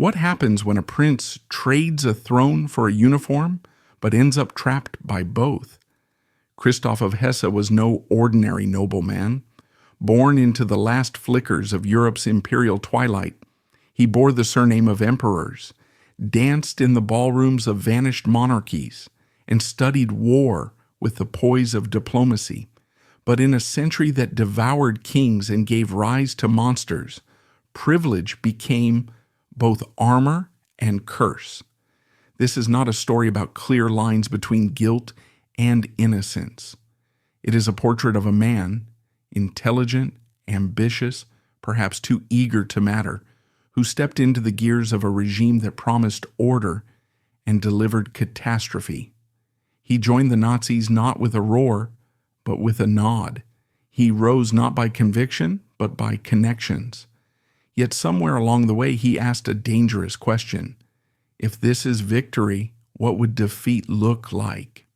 What happens when a prince trades a throne for a uniform, but ends up trapped by both? Christoph of Hesse was no ordinary nobleman. Born into the last flickers of Europe's imperial twilight, he bore the surname of emperors, danced in the ballrooms of vanished monarchies, and studied war with the poise of diplomacy. But in a century that devoured kings and gave rise to monsters, privilege became both armor and curse. This is not a story about clear lines between guilt and innocence. It is a portrait of a man, intelligent, ambitious, perhaps too eager to matter, who stepped into the gears of a regime that promised order and delivered catastrophe. He joined the Nazis not with a roar, but with a nod. He rose not by conviction, but by connections. Yet somewhere along the way he asked a dangerous question. If this is victory, what would defeat look like?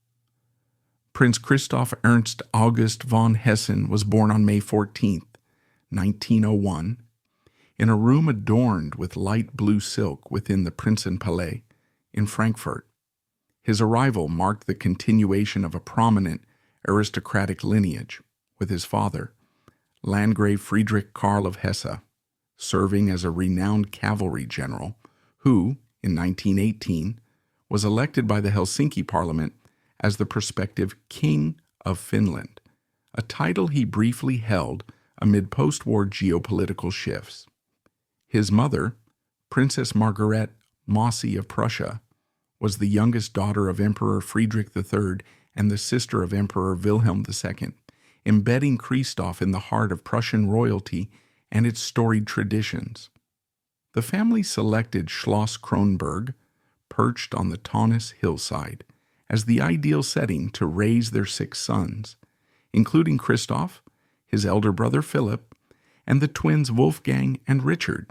Prince Christoph Ernst August von Hessen was born on May 14, 1901, in a room adorned with light blue silk within the Prinzenpalais in Frankfurt. His arrival marked the continuation of a prominent aristocratic lineage, with his father, Landgrave Friedrich Karl of Hesse, serving as a renowned cavalry general who, in 1918, was elected by the Helsinki Parliament as the prospective King of Finland, a title he briefly held amid post-war geopolitical shifts. His mother, Princess Margaret Mossy of Prussia, was the youngest daughter of Emperor Friedrich III and the sister of Emperor Wilhelm II, embedding Christoph in the heart of Prussian royalty and its storied traditions. The family selected Schloss Kronberg, perched on the Taunus hillside, as the ideal setting to raise their 6 sons, including Christoph, his elder brother Philip, and the twins Wolfgang and Richard.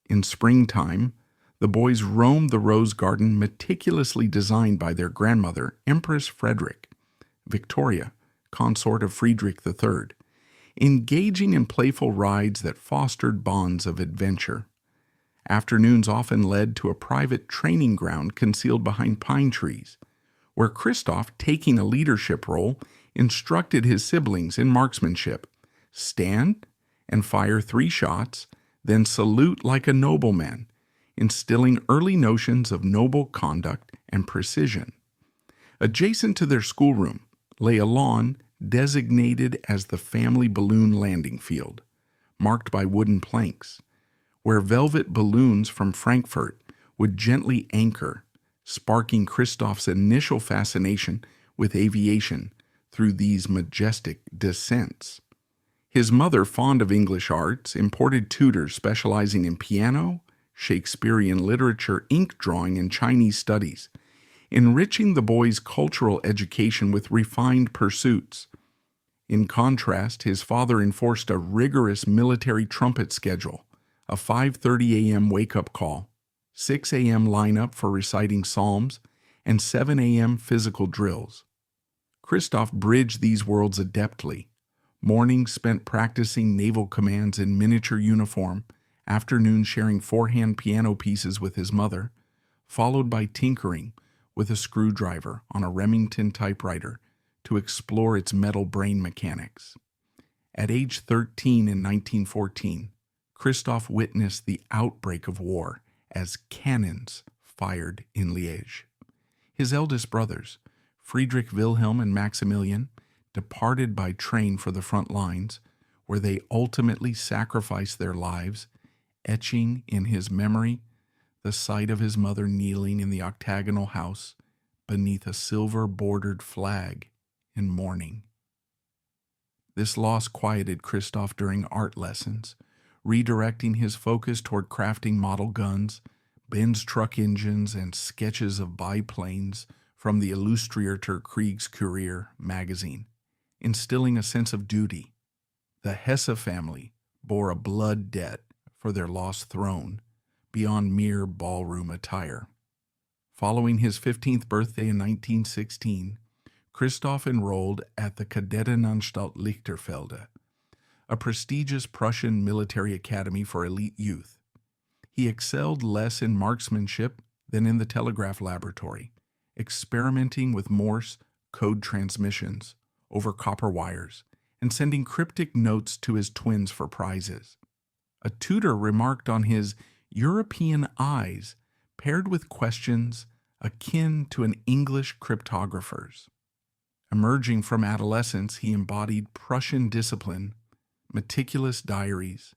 In springtime, the boys roamed the rose garden meticulously designed by their grandmother, Empress Frederick, Victoria, consort of Friedrich III, engaging in playful rides that fostered bonds of adventure. Afternoons often led to a private training ground concealed behind pine trees, where Christoph, taking a leadership role, instructed his siblings in marksmanship. Stand and fire 3 shots, then salute like a nobleman, instilling early notions of noble conduct and precision. Adjacent to their schoolroom lay a lawn designated as the family balloon landing field, marked by wooden planks, where velvet balloons from Frankfurt would gently anchor, sparking Christoph's initial fascination with aviation through these majestic descents. His mother, fond of English arts, imported tutors specializing in piano, Shakespearean literature, ink drawing, and Chinese studies, enriching the boy's cultural education with refined pursuits. In contrast, his father enforced a rigorous military trumpet schedule, a 5:30 a.m. wake-up call, 6 a.m. lineup for reciting psalms, and 7 a.m. physical drills. Christoph bridged these worlds adeptly. Mornings spent practicing naval commands in miniature uniform, afternoons sharing 4-hand piano pieces with his mother, followed by tinkering with a screwdriver on a Remington typewriter to explore its metal brain mechanics. At age 13 in 1914, Christoph witnessed the outbreak of war as cannons fired in Liège. His eldest brothers, Friedrich Wilhelm and Maximilian, departed by train for the front lines, where they ultimately sacrificed their lives, etching in his memory the sight of his mother kneeling in the octagonal house beneath a silver-bordered flag in mourning. This loss quieted Christoph during art lessons, redirecting his focus toward crafting model guns, Benz truck engines, and sketches of biplanes from the Illustrierte Kriegskurier magazine, instilling a sense of duty. The Hesse family bore a blood debt for their lost throne, beyond mere ballroom attire. Following his 15th birthday in 1916, Christoph enrolled at the Kadettenanstalt Lichterfelde, a prestigious Prussian military academy for elite youth. He excelled less in marksmanship than in the telegraph laboratory, experimenting with Morse code transmissions over copper wires and sending cryptic notes to his twins for prizes. A tutor remarked on his European eyes paired with questions akin to an English cryptographer's. Emerging from adolescence, he embodied Prussian discipline, meticulous diaries,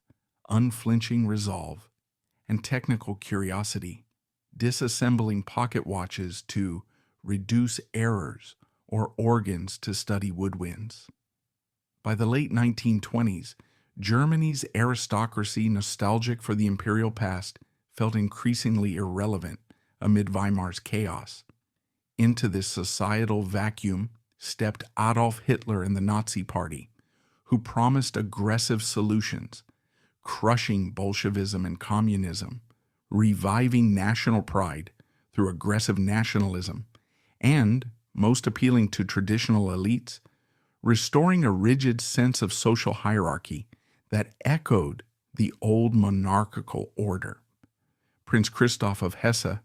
unflinching resolve, and technical curiosity, disassembling pocket watches to reduce errors or organs to study woodwinds. By the late 1920s, Germany's aristocracy, nostalgic for the imperial past, felt increasingly irrelevant amid Weimar's chaos. Into this societal vacuum stepped Adolf Hitler and the Nazi Party, who promised aggressive solutions, crushing Bolshevism and communism, reviving national pride through aggressive nationalism, and, most appealing to traditional elites, restoring a rigid sense of social hierarchy that echoed the old monarchical order. Prince Christoph of Hesse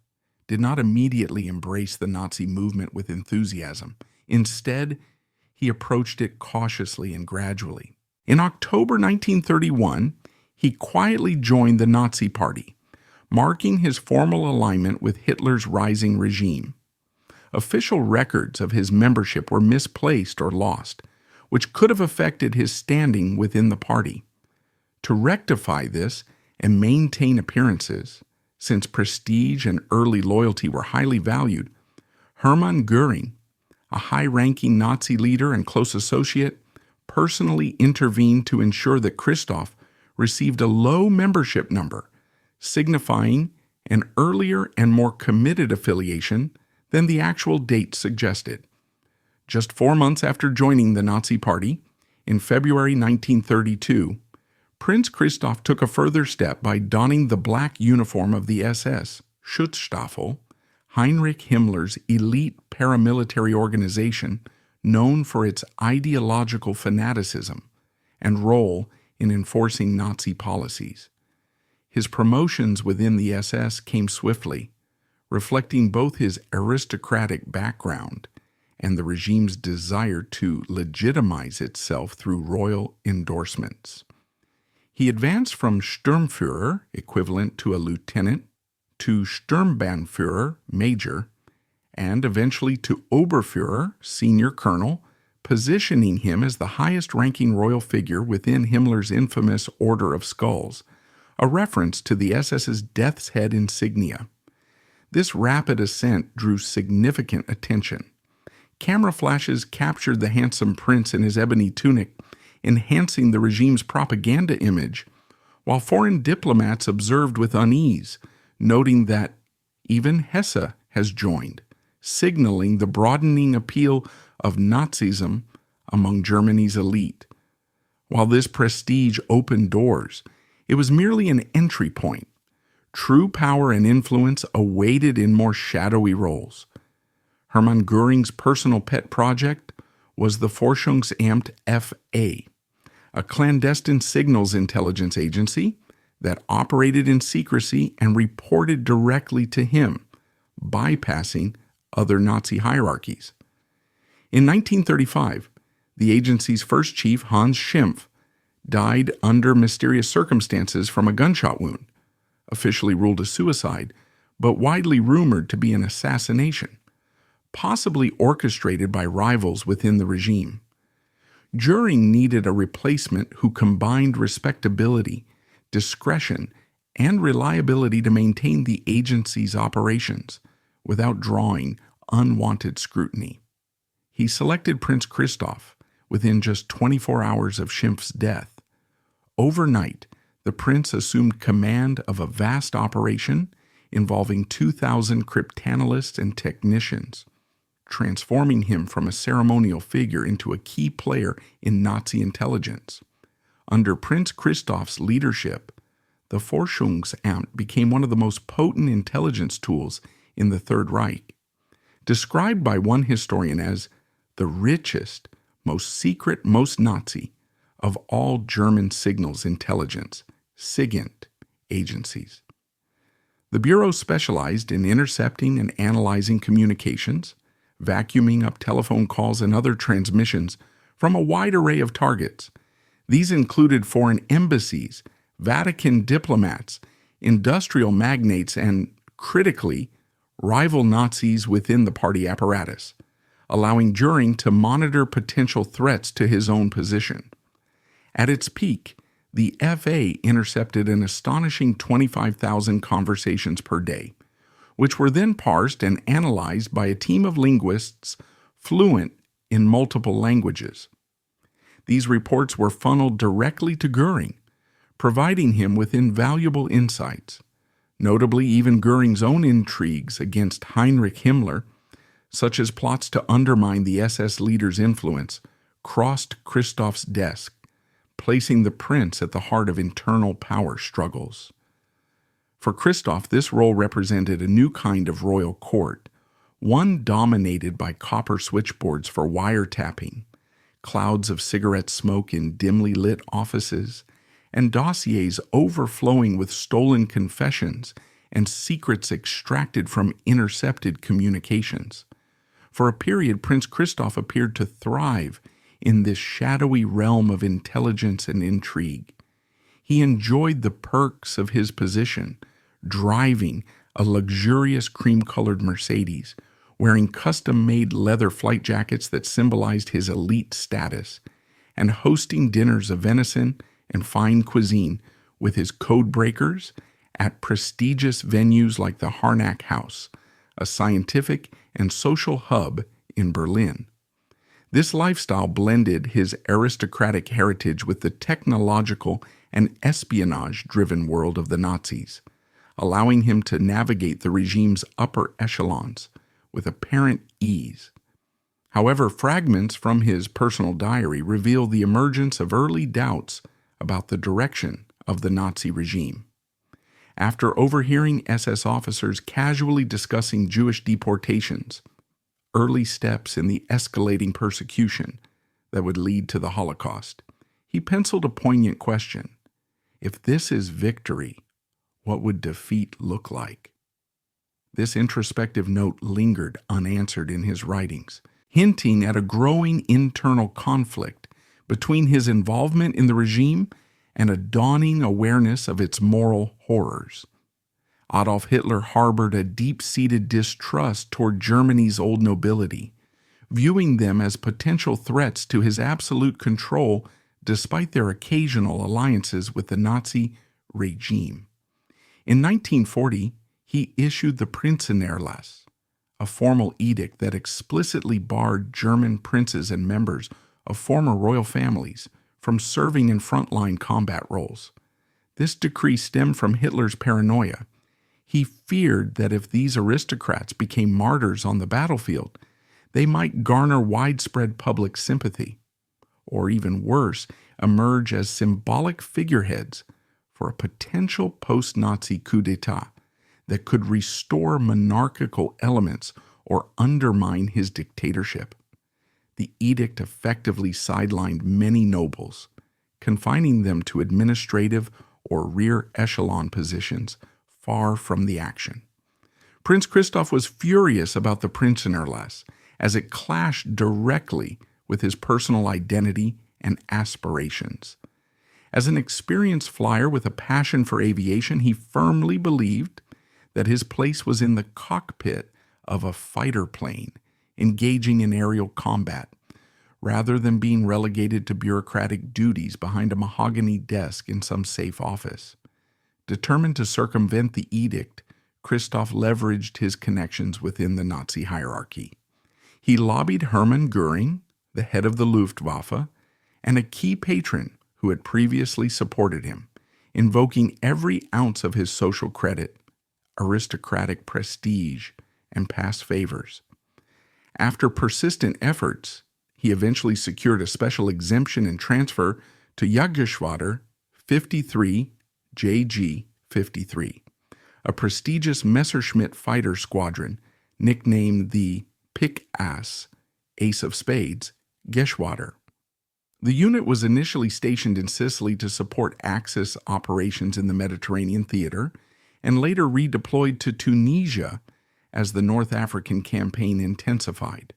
did not immediately embrace the Nazi movement with enthusiasm. Instead, he approached it cautiously and gradually. In October 1931, he quietly joined the Nazi Party, marking his formal alignment with Hitler's rising regime. Official records of his membership were misplaced or lost, which could have affected his standing within the party. To rectify this and maintain appearances, since prestige and early loyalty were highly valued, Hermann Göring, a high-ranking Nazi leader and close associate, personally intervened to ensure that Christoph received a low membership number, signifying an earlier and more committed affiliation than the actual date suggested. Just 4 months after joining the Nazi Party, in February 1932, Prince Christoph took a further step by donning the black uniform of the SS, Schutzstaffel, Heinrich Himmler's elite paramilitary organization known for its ideological fanaticism and role in enforcing Nazi policies. His promotions within the SS came swiftly, reflecting both his aristocratic background and the regime's desire to legitimize itself through royal endorsements. He advanced from Sturmführer, equivalent to a lieutenant, to Sturmbannführer, major, and eventually to Oberführer, senior colonel, positioning him as the highest-ranking royal figure within Himmler's infamous Order of Skulls, a reference to the SS's death's head insignia. This rapid ascent drew significant attention. Camera flashes captured the handsome prince in his ebony tunic, enhancing the regime's propaganda image, while foreign diplomats observed with unease, noting that even Hesse has joined, signaling the broadening appeal of Nazism among Germany's elite. While this prestige opened doors, it was merely an entry point. True power and influence awaited in more shadowy roles. Hermann Göring's personal pet project was the Forschungsamt FA, a clandestine signals intelligence agency that operated in secrecy and reported directly to him, bypassing other Nazi hierarchies. In 1935, the agency's first chief, Hans Schimpf, died under mysterious circumstances from a gunshot wound, officially ruled a suicide, but widely rumored to be an assassination, possibly orchestrated by rivals within the regime. Göring needed a replacement who combined respectability, discretion, and reliability to maintain the agency's operations without drawing unwanted scrutiny. He selected Prince Christoph within just 24 hours of Schimpf's death. Overnight, the prince assumed command of a vast operation involving 2,000 cryptanalysts and technicians, transforming him from a ceremonial figure into a key player in Nazi intelligence. Under Prince Christoph's leadership, the Forschungsamt became one of the most potent intelligence tools in the Third Reich. Described by one historian as the richest, most secret, most Nazi of all German signals intelligence, SIGINT, agencies. The Bureau specialized in intercepting and analyzing communications, vacuuming up telephone calls and other transmissions from a wide array of targets. These included foreign embassies, Vatican diplomats, industrial magnates, and, critically, rival Nazis within the party apparatus, allowing Göring to monitor potential threats to his own position. At its peak, the FA intercepted an astonishing 25,000 conversations per day, which were then parsed and analyzed by a team of linguists fluent in multiple languages. These reports were funneled directly to Göring, providing him with invaluable insights. Notably, even Göring's own intrigues against Heinrich Himmler, such as plots to undermine the SS leader's influence, crossed Christoph's desk, placing the prince at the heart of internal power struggles. For Christoph, this role represented a new kind of royal court, one dominated by copper switchboards for wiretapping, clouds of cigarette smoke in dimly lit offices, and dossiers overflowing with stolen confessions and secrets extracted from intercepted communications. For a period, Prince Christoph appeared to thrive in this shadowy realm of intelligence and intrigue. He enjoyed the perks of his position, driving a luxurious cream-colored Mercedes, wearing custom-made leather flight jackets that symbolized his elite status, and hosting dinners of venison and fine cuisine with his code breakers at prestigious venues like the Harnack House, a scientific and social hub in Berlin. This lifestyle blended his aristocratic heritage with the technological and espionage-driven world of the Nazis, allowing him to navigate the regime's upper echelons with apparent ease. However, fragments from his personal diary reveal the emergence of early doubts about the direction of the Nazi regime. After overhearing SS officers casually discussing Jewish deportations, early steps in the escalating persecution that would lead to the Holocaust, he penciled a poignant question: if this is victory, what would defeat look like? This introspective note lingered unanswered in his writings, hinting at a growing internal conflict between his involvement in the regime and a dawning awareness of its moral horrors. Adolf Hitler harbored a deep-seated distrust toward Germany's old nobility, viewing them as potential threats to his absolute control despite their occasional alliances with the Nazi regime. In 1940, he issued the Prinzenerlass, a formal edict that explicitly barred German princes and members of former royal families from serving in frontline combat roles. This decree stemmed from Hitler's paranoia. He feared that if these aristocrats became martyrs on the battlefield, they might garner widespread public sympathy, or even worse, emerge as symbolic figureheads for a potential post-Nazi coup d'etat that could restore monarchical elements or undermine his dictatorship. The edict effectively sidelined many nobles, confining them to administrative or rear echelon positions far from the action. Prince Christoph was furious about the Prinzenerlass, as it clashed directly with his personal identity and aspirations. As an experienced flyer with a passion for aviation, he firmly believed that his place was in the cockpit of a fighter plane, engaging in aerial combat, rather than being relegated to bureaucratic duties behind a mahogany desk in some safe office. Determined to circumvent the edict, Christoph leveraged his connections within the Nazi hierarchy. He lobbied Hermann Göring, the head of the Luftwaffe, and a key patron who had previously supported him, invoking every ounce of his social credit, aristocratic prestige, and past favors. After persistent efforts, he eventually secured a special exemption and transfer to Jagdgeschwader 53 JG-53, a prestigious Messerschmitt fighter squadron nicknamed the Pick-Ass, Ace of Spades, Geschwader. The unit was initially stationed in Sicily to support Axis operations in the Mediterranean theater and later redeployed to Tunisia as the North African campaign intensified.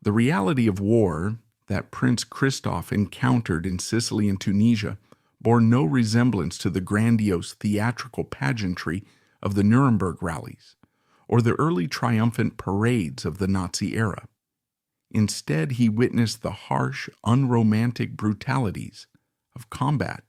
The reality of war that Prince Christoph encountered in Sicily and Tunisia bore no resemblance to the grandiose theatrical pageantry of the Nuremberg rallies or the early triumphant parades of the Nazi era. Instead, he witnessed the harsh, unromantic brutalities of combat.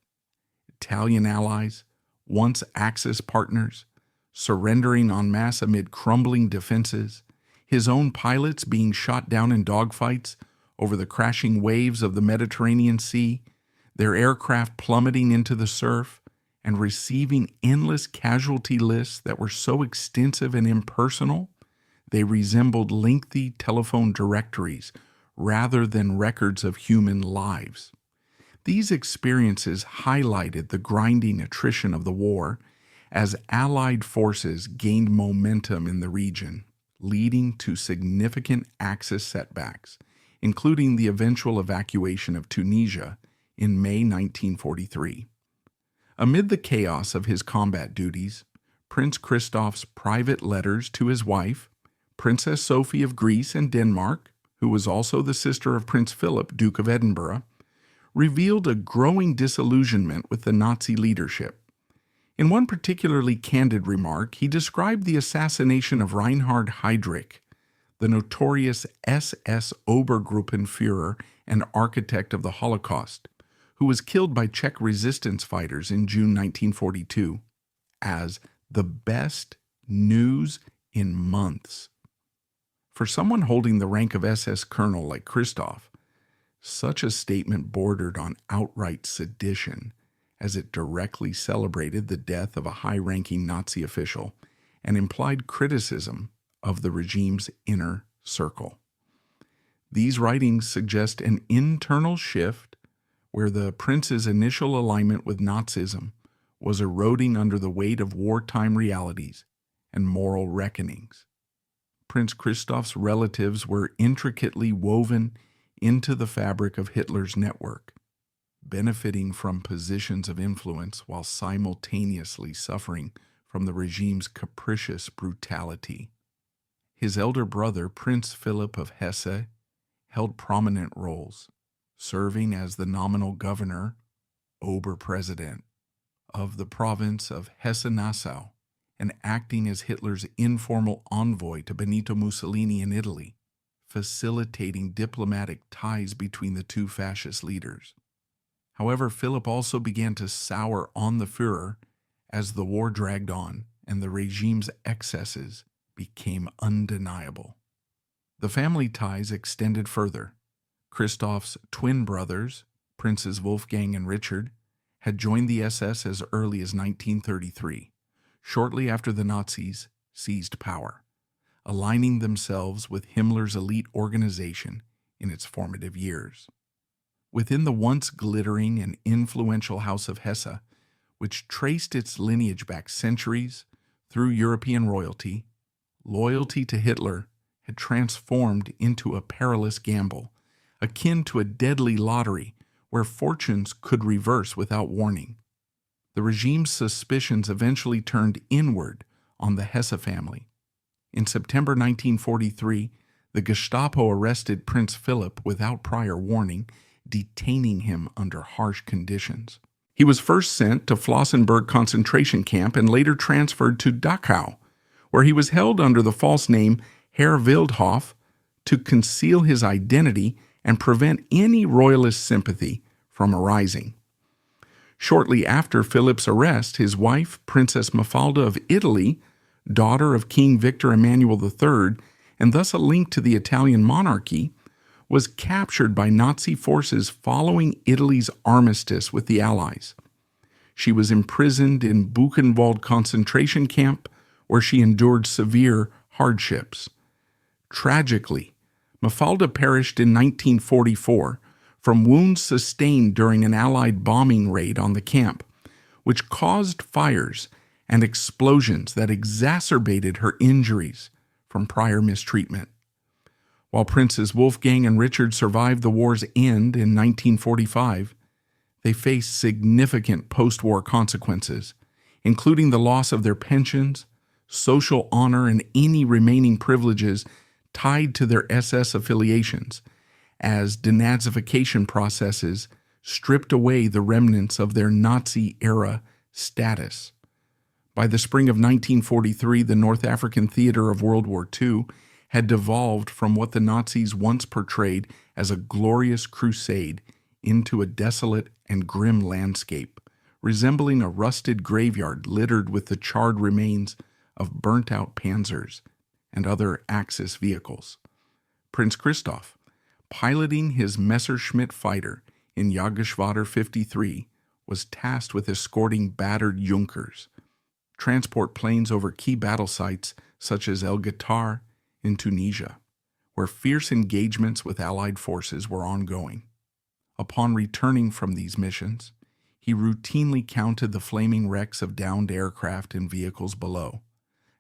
Italian allies, once Axis partners, surrendering en masse amid crumbling defenses, his own pilots being shot down in dogfights over the crashing waves of the Mediterranean Sea, their aircraft plummeting into the surf, and receiving endless casualty lists that were so extensive and impersonal, they resembled lengthy telephone directories rather than records of human lives. These experiences highlighted the grinding attrition of the war as Allied forces gained momentum in the region, leading to significant Axis setbacks, including the eventual evacuation of Tunisia in May 1943. Amid the chaos of his combat duties, Prince Christoph's private letters to his wife, Princess Sophie of Greece and Denmark, who was also the sister of Prince Philip, Duke of Edinburgh, revealed a growing disillusionment with the Nazi leadership. In one particularly candid remark, he described the assassination of Reinhard Heydrich, the notorious SS Obergruppenführer and architect of the Holocaust, who was killed by Czech resistance fighters in June 1942, as the best news in months. For someone holding the rank of SS colonel like Christoph, such a statement bordered on outright sedition, as it directly celebrated the death of a high-ranking Nazi official and implied criticism of the regime's inner circle. These writings suggest an internal shift where the prince's initial alignment with Nazism was eroding under the weight of wartime realities and moral reckonings. Prince Christoph's relatives were intricately woven into the fabric of Hitler's network, benefiting from positions of influence while simultaneously suffering from the regime's capricious brutality. His elder brother, Prince Philip of Hesse, held prominent roles, serving as the nominal governor, Oberpräsident, of the province of Hesse-Nassau, and acting as Hitler's informal envoy to Benito Mussolini in Italy, facilitating diplomatic ties between the two fascist leaders. However, Philip also began to sour on the Führer as the war dragged on and the regime's excesses became undeniable. The family ties extended further. Christoph's twin brothers, Princes Wolfgang and Richard, had joined the SS as early as 1933, shortly after the Nazis seized power, aligning themselves with Himmler's elite organization in its formative years. Within the once glittering and influential House of Hesse, which traced its lineage back centuries through European royalty, loyalty to Hitler had transformed into a perilous gamble, akin to a deadly lottery where fortunes could reverse without warning. The regime's suspicions eventually turned inward on the Hesse family. In September 1943, the Gestapo arrested Prince Philip without prior warning, detaining him under harsh conditions. He was first sent to Flossenburg concentration camp and later transferred to Dachau, where he was held under the false name Herr Wildhof to conceal his identity and prevent any royalist sympathy from arising. Shortly after Philip's arrest, his wife, Princess Mafalda of Italy, daughter of King Victor Emmanuel III, and thus a link to the Italian monarchy, was captured by Nazi forces following Italy's armistice with the Allies. She was imprisoned in Buchenwald concentration camp, where she endured severe hardships. Tragically, Mafalda perished in 1944 from wounds sustained during an Allied bombing raid on the camp, which caused fires and explosions that exacerbated her injuries from prior mistreatment. While Princes Wolfgang and Richard survived the war's end in 1945, they faced significant post-war consequences, including the loss of their pensions, social honor, and any remaining privileges tied to their SS affiliations, as denazification processes stripped away the remnants of their Nazi-era status. By the spring of 1943, the North African theater of World War II had devolved from what the Nazis once portrayed as a glorious crusade into a desolate and grim landscape, resembling a rusted graveyard littered with the charred remains of burnt-out panzers and other Axis vehicles. Prince Christoph, piloting his Messerschmitt fighter in Jagdgeschwader 53, was tasked with escorting battered Junkers, transport planes over key battle sites such as El Ghoutar in Tunisia, where fierce engagements with Allied forces were ongoing. Upon returning from these missions, he routinely counted the flaming wrecks of downed aircraft and vehicles below,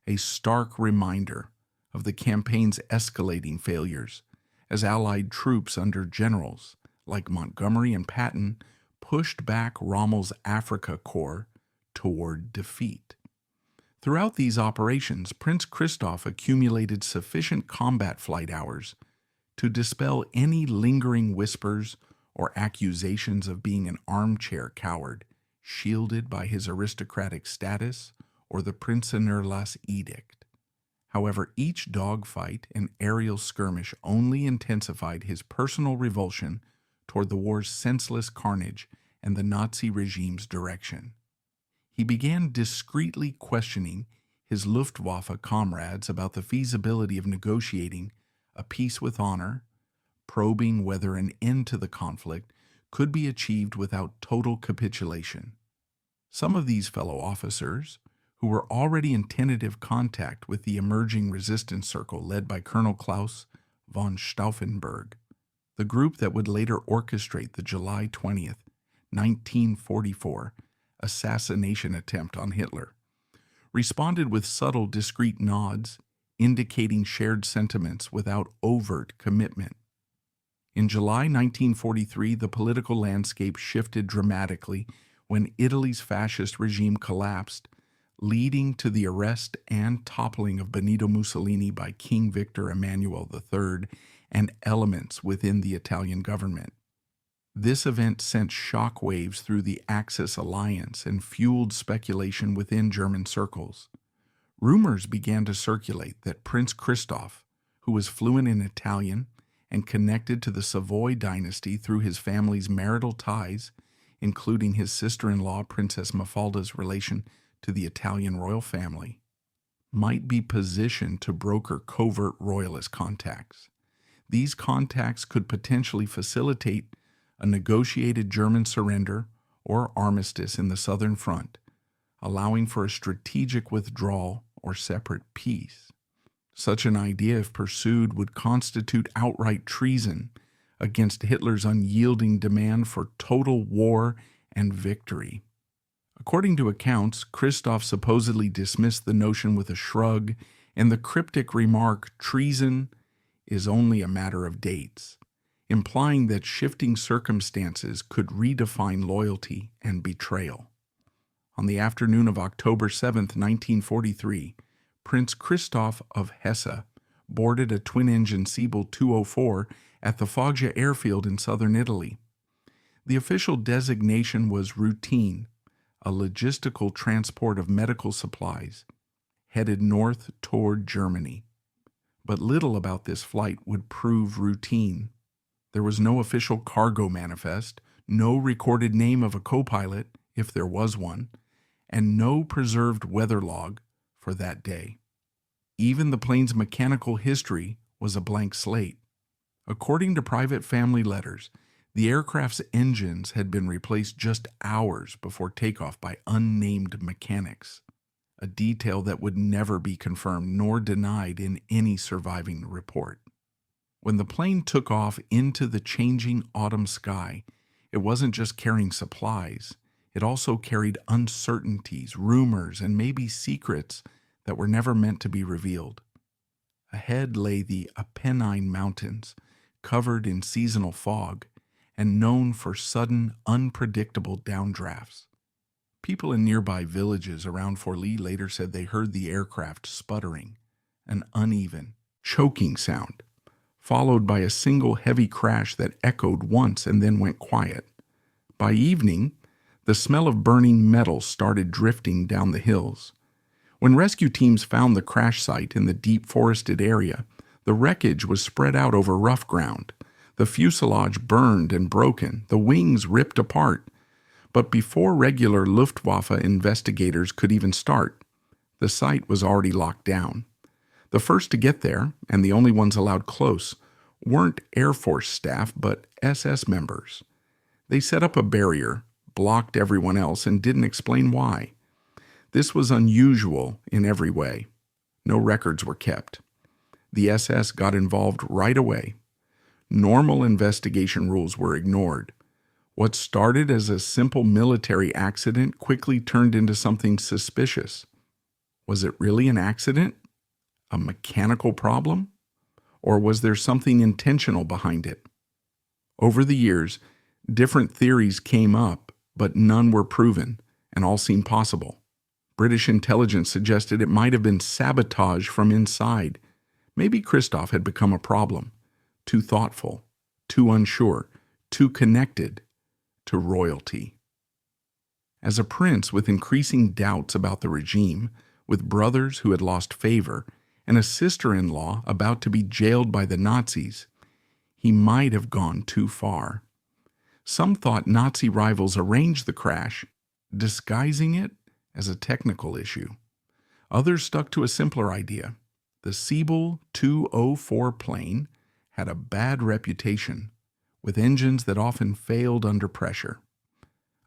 a stark reminder of the campaign's escalating failures as Allied troops under generals like Montgomery and Patton pushed back Rommel's Africa Corps toward defeat. Throughout these operations, Prince Christoph accumulated sufficient combat flight hours to dispel any lingering whispers or accusations of being an armchair coward, shielded by his aristocratic status or the Prinzenurlass edict. However, each dogfight and aerial skirmish only intensified his personal revulsion toward the war's senseless carnage and the Nazi regime's direction. He began discreetly questioning his Luftwaffe comrades about the feasibility of negotiating a peace with honor, probing whether an end to the conflict could be achieved without total capitulation. Some of these fellow officers, who were already in tentative contact with the emerging resistance circle led by Colonel Klaus von Stauffenberg, the group that would later orchestrate the July 20th, 1944 assassination attempt on Hitler, responded with subtle, discreet nods, indicating shared sentiments without overt commitment. In July 1943, the political landscape shifted dramatically when Italy's fascist regime collapsed, leading to the arrest and toppling of Benito Mussolini by King Victor Emmanuel III and elements within the Italian government. This event sent shockwaves through the Axis alliance and fueled speculation within German circles. Rumors began to circulate that Prince Christoph, who was fluent in Italian and connected to the Savoy dynasty through his family's marital ties, including his sister-in-law Princess Mafalda's relation to the Italian royal family, might be positioned to broker covert royalist contacts. These contacts could potentially facilitate a negotiated German surrender or armistice in the Southern Front, allowing for a strategic withdrawal or separate peace. Such an idea, if pursued, would constitute outright treason against Hitler's unyielding demand for total war and victory. According to accounts, Christoph supposedly dismissed the notion with a shrug and the cryptic remark, "Treason is only a matter of dates," implying that shifting circumstances could redefine loyalty and betrayal. On the afternoon of October 7, 1943, Prince Christoph of Hesse boarded a twin-engine Siebel 204 at the Foggia airfield in southern Italy. The official designation was routine, a logistical transport of medical supplies, headed north toward Germany. But little about this flight would prove routine. There was no official cargo manifest, no recorded name of a co-pilot, if there was one, and no preserved weather log for that day. Even the plane's mechanical history was a blank slate. According to private family letters, the aircraft's engines had been replaced just hours before takeoff by unnamed mechanics, a detail that would never be confirmed nor denied in any surviving report. When the plane took off into the changing autumn sky, it wasn't just carrying supplies. It also carried uncertainties, rumors, and maybe secrets that were never meant to be revealed. Ahead lay the Apennine Mountains, covered in seasonal fog and known for sudden, unpredictable downdrafts. People in nearby villages around Forli later said they heard the aircraft sputtering, an uneven, choking sound, followed by a single heavy crash that echoed once and then went quiet. By evening, the smell of burning metal started drifting down the hills. When rescue teams found the crash site in the deep forested area, the wreckage was spread out over rough ground. The fuselage burned and broken, the wings ripped apart. But before regular Luftwaffe investigators could even start, the site was already locked down. The first to get there, and the only ones allowed close, weren't Air Force staff but SS members. They set up a barrier, blocked everyone else, and didn't explain why. This was unusual in every way. No records were kept. The SS got involved right away. Normal investigation rules were ignored. What started as a simple military accident quickly turned into something suspicious. Was it really an accident? A mechanical problem? Or was there something intentional behind it? Over the years, different theories came up, but none were proven, and all seemed possible. British intelligence suggested it might have been sabotage from inside. Maybe Christoph had become a problem. Too thoughtful, too unsure, too connected to royalty. As a prince with increasing doubts about the regime, with brothers who had lost favor, and a sister-in-law about to be jailed by the Nazis, he might have gone too far. Some thought Nazi rivals arranged the crash, disguising it as a technical issue. Others stuck to a simpler idea. The Siebel 204 plane had a bad reputation, with engines that often failed under pressure.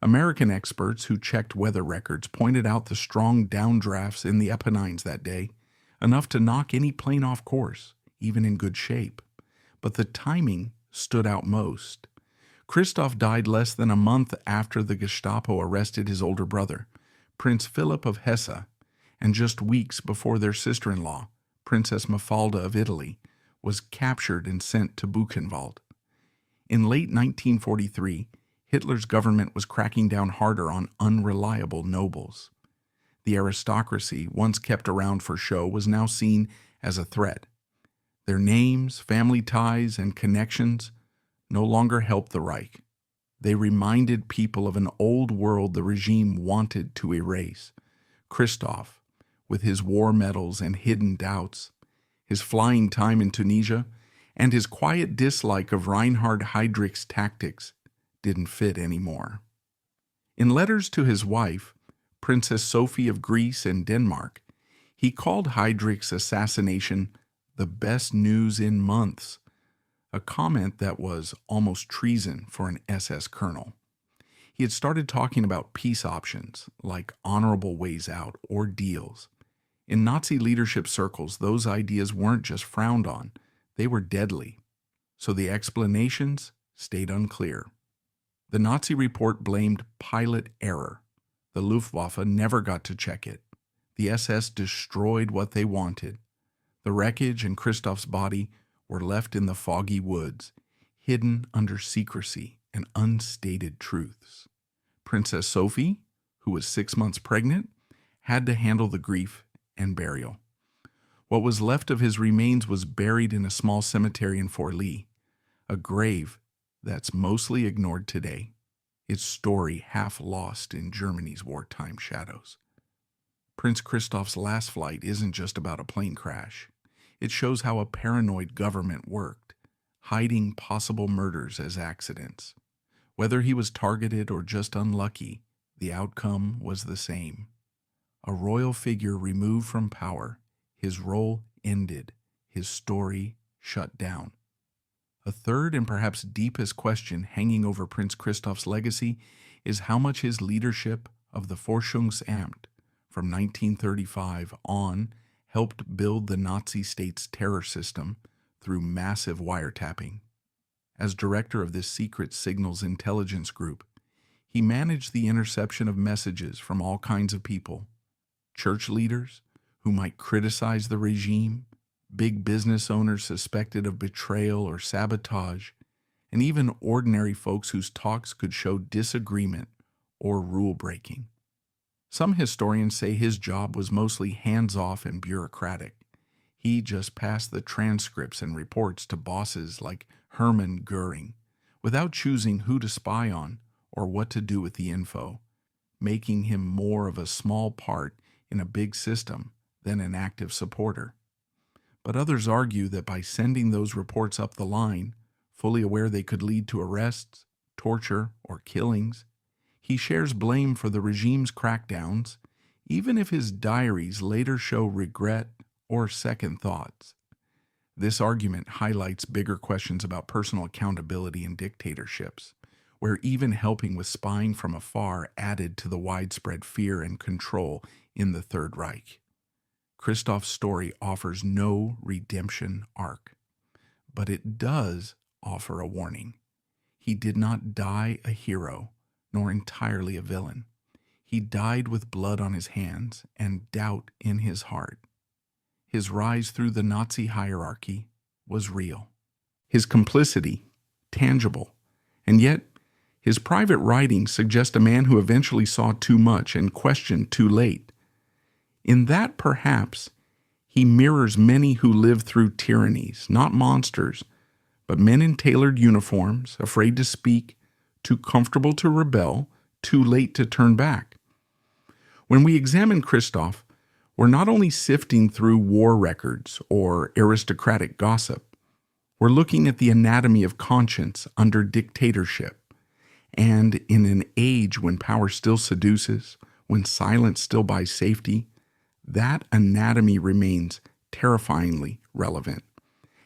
American experts who checked weather records pointed out the strong downdrafts in the Apennines that day, enough to knock any plane off course, even in good shape. But the timing stood out most. Christoph died less than a month after the Gestapo arrested his older brother, Prince Philip of Hesse, and just weeks before their sister-in-law, Princess Mafalda of Italy, was captured and sent to Buchenwald. In late 1943, Hitler's government was cracking down harder on unreliable nobles. The aristocracy, once kept around for show, was now seen as a threat. Their names, family ties, and connections no longer helped the Reich. They reminded people of an old world the regime wanted to erase. Christoph, with his war medals and hidden doubts, his flying time in Tunisia, and his quiet dislike of Reinhard Heydrich's tactics, didn't fit anymore. In letters to his wife, Princess Sophie of Greece and Denmark, he called Heydrich's assassination the best news in months, a comment that was almost treason for an SS colonel. He had started talking about peace options, like honorable ways out or deals. In Nazi leadership circles, those ideas weren't just frowned on, they were deadly. So the explanations stayed unclear. The Nazi report blamed pilot error. The Luftwaffe never got to check it. The SS destroyed what they wanted. The wreckage and Christoph's body were left in the foggy woods, hidden under secrecy and unstated truths. Princess Sophie, who was 6 months pregnant, had to handle the grief and burial. What was left of his remains was buried in a small cemetery in Forli, a grave that's mostly ignored today, its story half lost in Germany's wartime shadows. Prince Christoph's last flight isn't just about a plane crash. It shows how a paranoid government worked, hiding possible murders as accidents. Whether he was targeted or just unlucky, the outcome was the same. A royal figure removed from power, his role ended, his story shut down. A third and perhaps deepest question hanging over Prince Christoph's legacy is how much his leadership of the Forschungsamt from 1935 on helped build the Nazi state's terror system through massive wiretapping. As director of this secret signals intelligence group, he managed the interception of messages from all kinds of people: church leaders who might criticize the regime, big business owners suspected of betrayal or sabotage, and even ordinary folks whose talks could show disagreement or rule breaking. Some historians say his job was mostly hands-off and bureaucratic. He just passed the transcripts and reports to bosses like Hermann Goering, without choosing who to spy on or what to do with the info, making him more of a small part in a big system than an active supporter. But others argue that by sending those reports up the line, fully aware they could lead to arrests, torture, or killings, he shares blame for the regime's crackdowns, even if his diaries later show regret or second thoughts. This argument highlights bigger questions about personal accountability in dictatorships, where even helping with spying from afar added to the widespread fear and control in the Third Reich. Christoph's story offers no redemption arc, but it does offer a warning. He did not die a hero, nor entirely a villain. He died with blood on his hands and doubt in his heart. His rise through the Nazi hierarchy was real. His complicity, tangible, and yet his private writings suggest a man who eventually saw too much and questioned too late. In that, perhaps, he mirrors many who live through tyrannies, not monsters, but men in tailored uniforms, afraid to speak, too comfortable to rebel, too late to turn back. When we examine Christoph, we're not only sifting through war records or aristocratic gossip, we're looking at the anatomy of conscience under dictatorship. And in an age when power still seduces, when silence still buys safety, that anatomy remains terrifyingly relevant.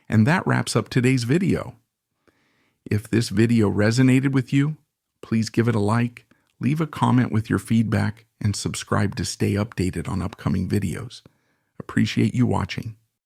And that wraps up today's video. If this video resonated with you, please give it a like, leave a comment with your feedback, and subscribe to stay updated on upcoming videos. Appreciate you watching.